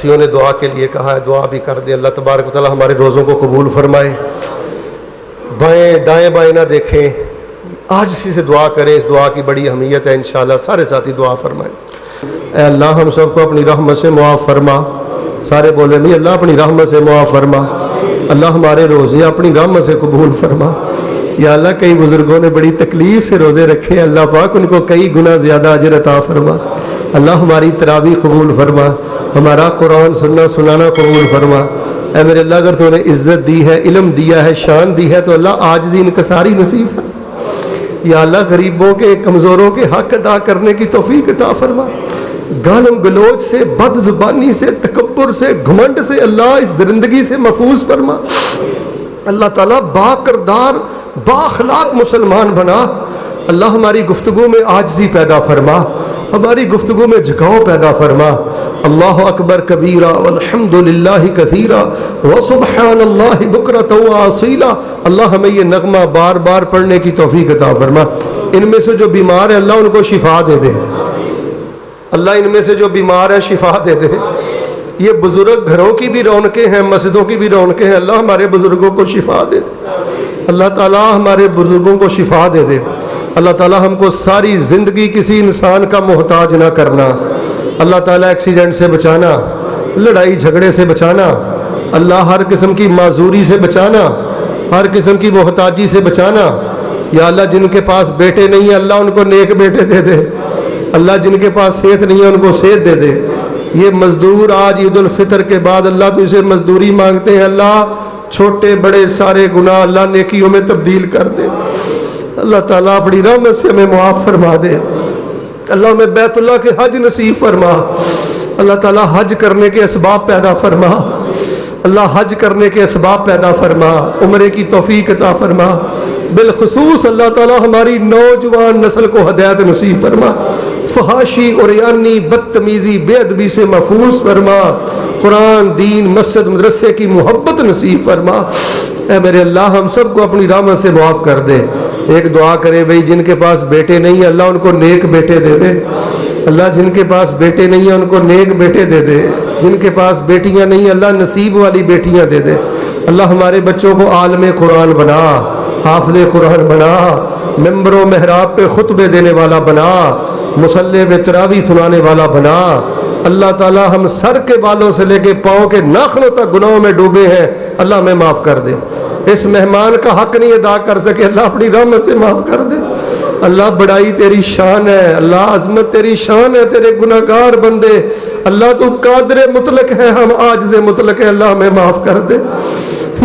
ساتھیوں نے دعا کے لیے کہا ہے، دعا بھی کر دیں۔ اللہ تبارک و تعالی ہمارے روزوں کو قبول فرمائے، بائیں دائیں بائیں نہ دیکھیں، عاجزی سے دعا کریں، اس دعا کی بڑی اہمیت ہے۔ انشاءاللہ سارے ساتھی دعا فرمائیں۔ اے اللہ ہم سب کو اپنی رحمت سے معاف فرما، سارے بولے نہیں، اللہ اپنی رحمت سے معاف فرما، اللہ ہمارے روزے اپنی رحمت سے قبول فرما۔ یا اللہ کئی بزرگوں نے بڑی تکلیف سے روزے رکھے، اللہ پاک ان کو کئی گنا زیادہ اجر عطا فرما۔ اللہ ہماری تراویح قبول فرما، ہمارا قرآن سننا سنانا قبول فرما۔ اے میرے اللہ اگر تو نے عزت دی ہے، علم دیا ہے، شان دی ہے، تو اللہ عاجزی انکساری نصیب فرما۔ یا اللہ غریبوں کے کمزوروں کے حق ادا کرنے کی توفیق عطا فرما۔ گالم گلوچ سے، بد زبانی سے، تکبر سے، گھمنڈ سے اللہ اس درندگی سے محفوظ فرما۔ اللہ تعالیٰ با کردار با اخلاق مسلمان بنا۔ اللہ ہماری گفتگو میں عاجزی پیدا فرما، ہماری گفتگو میں جھکاؤ پیدا فرما۔ اللہ اکبر کبیرہ والحمد للہ کثیرہ وسبحان اللہ بکرۃ واسیلہ۔ اللہ ہمیں یہ نغمہ بار بار پڑھنے کی توفیق عطا فرما۔ ان میں سے جو بیمار ہیں اللہ ان کو شفا دے دے، اللہ ان میں سے جو بیمار ہیں شفا دے دے۔ یہ بزرگ گھروں کی بھی رونقیں ہیں، مسجدوں کی بھی رونقیں ہیں، اللہ ہمارے بزرگوں کو شفا دے دے، اللہ تعالیٰ ہمارے بزرگوں کو شفا دے دے۔ اللہ تعالیٰ ہم کو ساری زندگی کسی انسان کا محتاج نہ کرنا، اللہ تعالیٰ ایکسیڈنٹ سے بچانا، لڑائی جھگڑے سے بچانا، اللہ ہر قسم کی معذوری سے بچانا، ہر قسم کی محتاجی سے بچانا۔ یا اللہ جن کے پاس بیٹے نہیں ہیں اللہ ان کو نیک بیٹے دے دے، اللہ جن کے پاس صحت نہیں ہے ان کو صحت دے دے۔ یہ مزدور آج عید الفطر کے بعد اللہ تو اسے مزدوری مانگتے ہیں، اللہ چھوٹے بڑے سارے گناہ اللہ نیکیوں میں تبدیل کر دے۔ اللہ تعالیٰ اپنی رحمت سے ہمیں معاف فرما دے۔ اللہ ہمیں بیت اللہ کے حج نصیب فرما، اللہ تعالیٰ حج کرنے کے اسباب پیدا فرما، اللہ حج کرنے کے اسباب پیدا فرما، عمرے کی توفیق عطا فرما۔ بالخصوص اللہ تعالیٰ ہماری نوجوان نسل کو ہدایت نصیب فرما، فحاشی عریانی بدتمیزی بے ادبی سے محفوظ فرما، قرآن دین مسجد مدرسے کی محبت نصیب فرما۔ اے میرے اللہ ہم سب کو اپنی رحمت سے معاف کر دے۔ ایک دعا کرے بھئی جن کے پاس بیٹے نہیں ہیں اللہ ان کو نیک بیٹے دے دے، اللہ جن کے پاس بیٹے نہیں ہیں ان کو نیک بیٹے دے دے، جن کے پاس بیٹیاں نہیں ہیں اللہ نصیب والی بیٹیاں دے دے۔ اللہ ہمارے بچوں کو عالم قرآن بنا، حافظ قرآن بنا، ممبر و محراب پہ خطبے دینے والا بنا، مصلی میں تراویح سنانے والا بنا۔ اللہ تعالیٰ ہم سر کے بالوں سے لے کے پاؤں کے ناخنوں تک گناہوں میں ڈوبے ہیں، اللہ ہمیں معاف کر دے۔ اس مہمان کا حق نہیں ادا کر سکے اللہ اپنی رحمت سے معاف کر دے۔ اللہ بڑائی تیری شان ہے، اللہ عظمت تیری شان ہے، تیرے گناہگار بندے، اللہ تو قادر مطلق ہے، ہم عاجز مطلق ہے، اللہ ہمیں معاف کر دے۔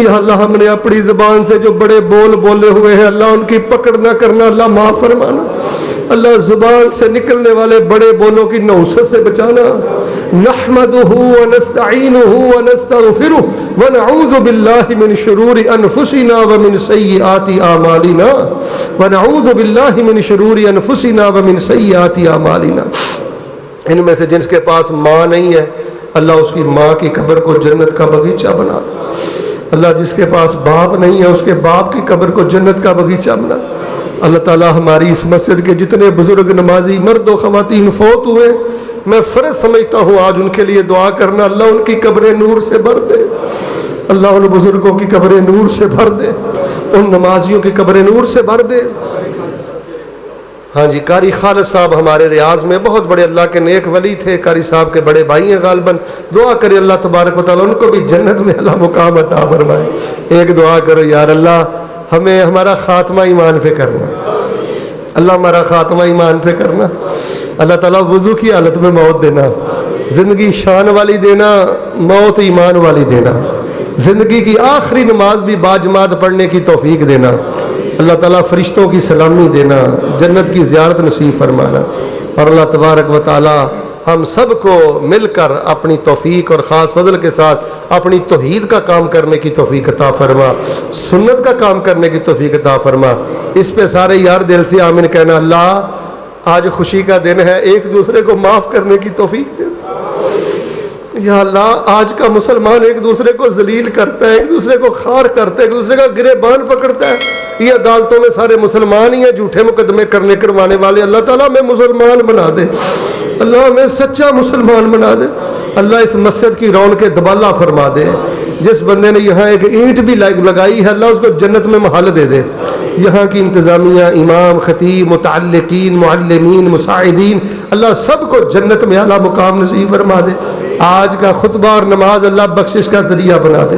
یا اللہ ہم نے اپنی زبان سے جو بڑے بول بولے ہوئے ہیں اللہ ان کی پکڑ نہ کرنا، اللہ معاف فرمانا۔ اللہ زبان سے نکلنے والے بڑے بولوں کی نحوست سے بچانا۔ نحمدہ ونستعینہ ونستغفرہ ونعوذ باللہ من شرور انفسنا ومن سیئات اعمالنا، ونعوذ باللہ من شرور انفسنا ومن سیئات اعمالنا۔ ان میں سے جن کے پاس ماں نہیں ہے اللہ اس کی ماں کی قبر کو جنت کا باغیچہ بنا دے، اللہ جس کے پاس باپ نہیں ہے اس کے باپ کی قبر کو جنت کا باغیچہ بنا دے۔ اللہ تعالیٰ ہماری اس مسجد کے جتنے بزرگ نمازی مرد و خواتین فوت ہوئے میں فرض سمجھتا ہوں آج ان کے لیے دعا کرنا، اللہ ان کی قبریں نور سے بھر دے، اللہ ان بزرگوں کی قبریں نور سے بھر دے، ان نمازیوں کی قبریں نور سے بھر دے۔ ہاں جی، قاری خالد صاحب ہمارے ریاض میں بہت بڑے اللہ کے نیک ولی تھے، قاری صاحب کے بڑے بھائی ہیں غالباً، دعا کرے اللہ تبارک و تعالیٰ ان کو بھی جنت میں اللہ مقام عطا فرمائے۔ ایک دعا کرو یار اللہ ہمیں ہمارا خاتمہ ایمان پہ کرنا، اللہ ہمارا خاتمہ ایمان پہ کرنا، اللہ تعالیٰ وضو کی حالت میں موت دینا، زندگی شان والی دینا، موت ایمان والی دینا، زندگی کی آخری نماز بھی باجماعت پڑھنے کی توفیق دینا، اللہ تعالیٰ فرشتوں کی سلامی دینا، جنت کی زیارت نصیب فرمانا، اور اللہ تبارک و تعالیٰ ہم سب کو مل کر اپنی توفیق اور خاص فضل کے ساتھ اپنی توحید کا کام کرنے کی توفیق عطا فرما، سنت کا کام کرنے کی توفیق عطا فرما۔ اس پہ سارے یار دل سے آمین کہنا۔ اللہ آج خوشی کا دن ہے، ایک دوسرے کو معاف کرنے کی توفیق دے دو یا اللہ۔ آج کا مسلمان ایک دوسرے کو ذلیل کرتا ہے، ایک دوسرے کو خار کرتا ہے، ایک دوسرے کا گریبان پکڑتا ہے۔ یہ عدالتوں میں سارے مسلمان ہی ہیں، جھوٹے مقدمے کروانے والے۔ اللہ تعالیٰ ہمیں مسلمان بنا دے، اللہ ہمیں سچا مسلمان بنا دے۔ اللہ اس مسجد کی رونق دبالا فرما دے. جس بندے نے یہاں ایک اینٹ بھی لگائی ہے اللہ اس کو جنت میں محل دے دے. یہاں کی انتظامیہ، امام، خطیب، متعلقین، معلمین، مساعدین، اللہ سب کو جنت میں اعلیٰ مقام نصیب فرما دے. آج کا خطبہ اور نماز اللہ بخشش کا ذریعہ بنا دے.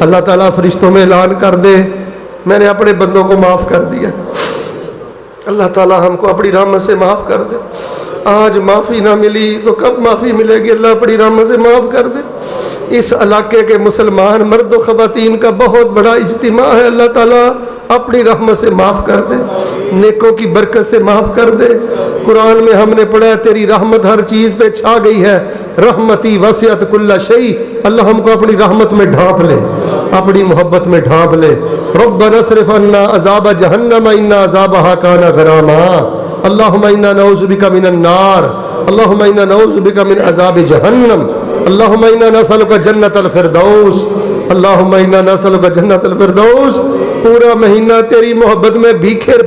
اللہ تعالیٰ فرشتوں میں اعلان کر دے میں نے اپنے بندوں کو معاف کر دیا. اللہ تعالیٰ ہم کو اپنی رحمت سے معاف کر دے. آج معافی نہ ملی تو کب معافی ملے گی؟ اللہ اپنی رحمت سے معاف کر دے. اس علاقے کے مسلمان مرد و خواتین کا بہت بڑا اجتماع ہے. اللہ تعالیٰ اپنی رحمت سے معاف کر دے، نیکوں کی برکت سے معاف کر دے. قرآن میں ہم نے پڑھا ہے تیری رحمت ہر چیز پہ چھا گئی ہے. رحمتی وسعت کل شیء. اللہ ہم کو اپنی رحمت میں ڈھانپ لے، اپنی محبت میں ڈھانپ لے. ربنا اصرف عنا عذاب جہنم ان عذابها کان غراما. اللہم انا نعوذ بک من النار. اللہم انا نعوذ بک من عذاب جہنم. اللہم انا نسألک جنت الفردوس. اللہم انا نسألک جنت الفردوس. پورا مہینہ تیری محبت میں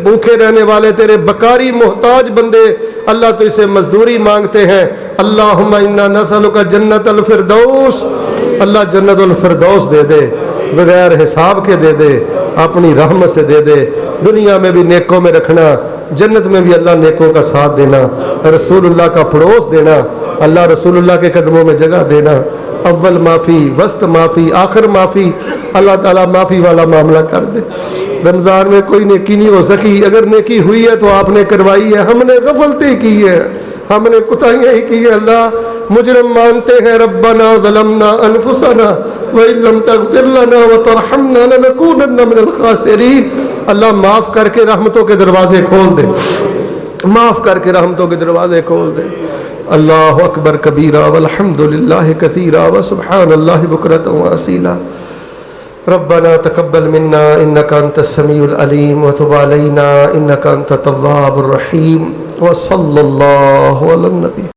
بھوکے رہنے والے تیرے بکاری محتاج بندے اللہ تو اسے مزدوری مانگتے ہیں. اللہم انا نسألک جنت الفردوس. اللہ جنت الفردوس دے دے، بغیر حساب کے دے دے، اپنی رحمت سے دے دے. دنیا میں بھی نیکوں میں رکھنا، جنت میں بھی اللہ نیکوں کا ساتھ دینا، رسول اللہ کا پڑوس دینا، اللہ رسول اللہ کے قدموں میں جگہ دینا. اول معافی، وسط معافی، آخر معافی. اللہ تعالیٰ معافی والا معاملہ کر دے. رمضان میں کوئی نیکی نہیں ہو سکی، اگر نیکی ہوئی ہے تو آپ نے کروائی ہے. ہم نے غفلتی کی ہے، ہم نے کوتاہیاں ہی کی ہے. اللہ مجرم مانتے ہیں. ربنا ظلمنا انفسنا وان لم تغفر لنا وترحمنا لنکونن من الخاسرین. اللہ معاف کر کے رحمتوں کے دروازے کھول دے، معاف کر کے رحمتوں کے دروازے کھول دے. اللہ اکبر کبیرہ والحمد للہ کثیرہ وسبحان اللہ بکرۃ واصیلا. ربنا تقبل منا انك انت السميع العليم وتب علينا انك انت التواب الرحيم وصلى الله على النبي.